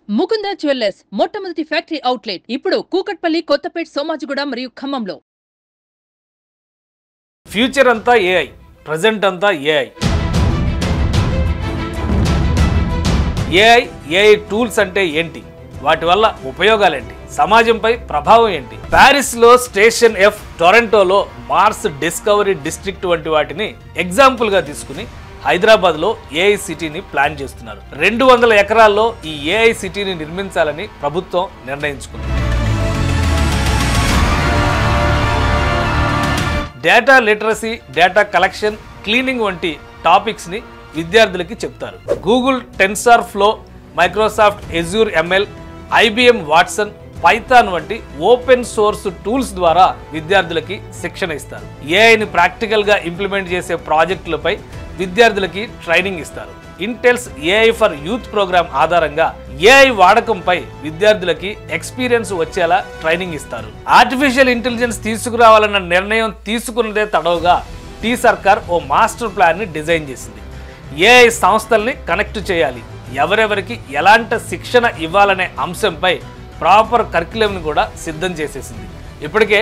Mukunda jewellers మొట్టమొదటి factory outlet ఇప్పుడు కూకట్పల్లి, కొత్తపేట్, సోమాజిగూడ మరియు ఖమ్మంలో. ఫ్యూచర్ అంతా ఏఐ, ప్రజెంట్ అంతా ఏఐ. ఏఐ టూల్స్ అంటే ఏంటి, వాటి వల్ల ఉపయోగాలేంటి, సమాజంపై ప్రభావం ఏంటి? ప్యారిస్లో స్టేషన్ ఎఫ్, టొరంటోలో మార్స్ డిస్కవరీ డిస్ట్రిక్ట్ వంటి వాటిని ఎగ్జాంపుల్గా తీసుకుని హైదరాబాద్లో ఏఐ సిటీని ప్లాన్ చేస్తున్నారు. 200 ఎకరాల్లో ఈ ఏఐ సిటీని నిర్మించాలని ప్రభుత్వం నిర్ణయించుకుంది. Data literacy, data collection, cleaning వంటి టాపిక్స్ని విద్యార్థులకి చెప్తారు. Google Tensor flow, Microsoft Azure ML, IBM Watson, Python వంటి ఓపెన్ సోర్స్ టూల్స్ ద్వారా విద్యార్థులకి శిక్షణ ఇస్తారు. ఏఐని ప్రాక్టికల్గా ఇంప్లిమెంట్ చేసే ప్రాజెక్టులపై విద్యార్థులకి ట్రైనింగ్ ఇస్తారు. ఇంటెల్స్ ఏఐ ఫర్ యూత్ ప్రోగ్రామ్ ఆధారంగా ఏఐ వాడకంపై విద్యార్థులకి ఎక్స్పీరియన్స్ వచ్చేలా ట్రైనింగ్ ఇస్తారు. ఆర్టిఫిషియల్ ఇంటెలిజెన్స్ తీసుకురావాలన్న నిర్ణయం తీసుకున్నదే తడవుగా టీ సర్కార్ ఓ మాస్టర్ ప్లాన్ ని డిజైన్ చేసింది. ఏఐ సంస్థల్ని కనెక్ట్ చేయాలి, ఎవరెవరికి ఎలాంటి శిక్షణ ఇవ్వాలనే అంశంపై ప్రాపర్ కరిక్యులంని కూడా సిద్ధం చేసేసింది. ఇప్పటికే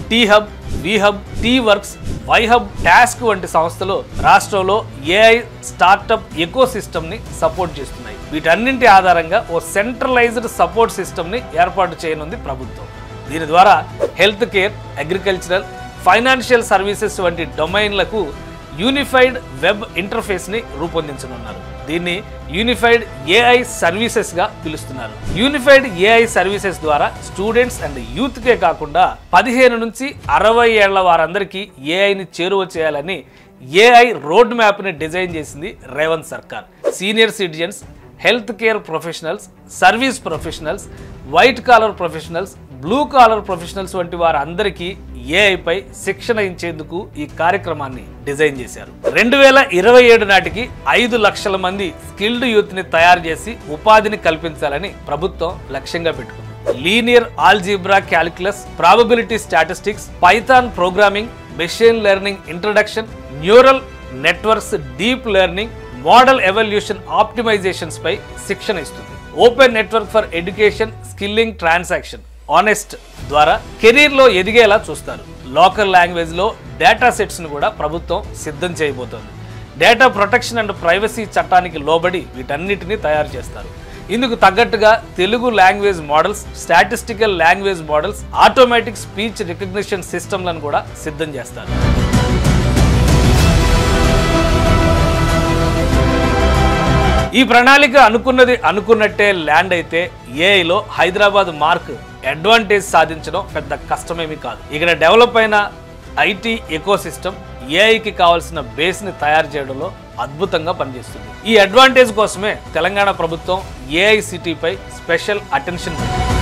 T Hub, V Hub, T Works, Y Hub, TASK వంటి సంస్థలు రాష్ట్రంలో ఏఐ స్టార్టప్ ఎకో సిస్టమ్ని సపోర్ట్ చేస్తున్నాయి. వీటన్నింటి ఆధారంగా ఓ సెంట్రలైజ్డ్ సపోర్ట్ సిస్టమ్ని ఏర్పాటు చేయనుంది ప్రభుత్వం. దీని ద్వారా health care, agricultural, financial services వంటి డొమైన్లకు యూనిఫైడ్ వెబ్ ఇంటర్ఫేస్ని రూపొందించనున్నారు. దీన్ని యూనిఫైడ్ ఏఐ సర్వీసెస్గా పిలుస్తున్నారు. యూనిఫైడ్ ఏఐ సర్వీసెస్ ద్వారా స్టూడెంట్స్ అండ్ యూత్కే కాకుండా 15 నుంచి 60 ఏళ్ల వారందరికీ ఏఐని చేరువ చేయాలని ఏఐ రోడ్ మ్యాప్ని డిజైన్ చేసింది రేవంత్ సర్కార్. Senior citizens, health care professionals, service professionals, white collar professionals, blue collar professionals వంటి వారందరికీ ఏఐపై శిక్షణ ఇచ్చేందుకు ఈ కార్యక్రమాన్ని డిజైన్ చేశారు. 2027 నాటికి 5 లక్షల మంది స్కిల్డ్ యూత్ ని తయారు చేసి ఉపాధిని కల్పించాలని ప్రభుత్వం లక్ష్యంగా పెట్టుకుంది. Linear algebra calculus, probability statistics, Python programming, machine learning introduction, neural networks, deep learning, model evaluation optimizations పై శిక్షణ ఇస్తుంది. Open network for education, skilling, transaction, ONEST ద్వారా కెరీర్లో ఎదిగేలా చూస్తారు. లోకల్ లాంగ్వేజ్లో డేటా సెట్స్ను కూడా ప్రభుత్వం సిద్ధం చేయబోతోంది. డేటా ప్రొటెక్షన్ అండ్ ప్రైవసీ చట్టానికి లోబడి వీటన్నిటిని తయారు చేస్తారు. ఇందుకు తగ్గట్టుగా Telugu language models, statistical language models, automatic speech recognition సిస్టమ్లను కూడా సిద్ధం చేస్తారు. ఈ ప్రణాళిక అనుకున్నది అనుకున్నట్టే ల్యాండ్ అయితే ఏఐలో హైదరాబాద్ మార్క్ అడ్వాంటేజ్ సాధించడం పెద్ద కష్టమేమీ కాదు. ఇక్కడ డెవలప్ అయిన ఐటీ ఎకో సిస్టమ్ ఏఐకి కావాల్సిన బేస్ని తయారు చేయడంలో అద్భుతంగా పనిచేస్తుంది. ఈ అడ్వాంటేజ్ కోసమే తెలంగాణ ప్రభుత్వం ఏఐ సిటీపై స్పెషల్ అటెన్షన్ పెట్టింది.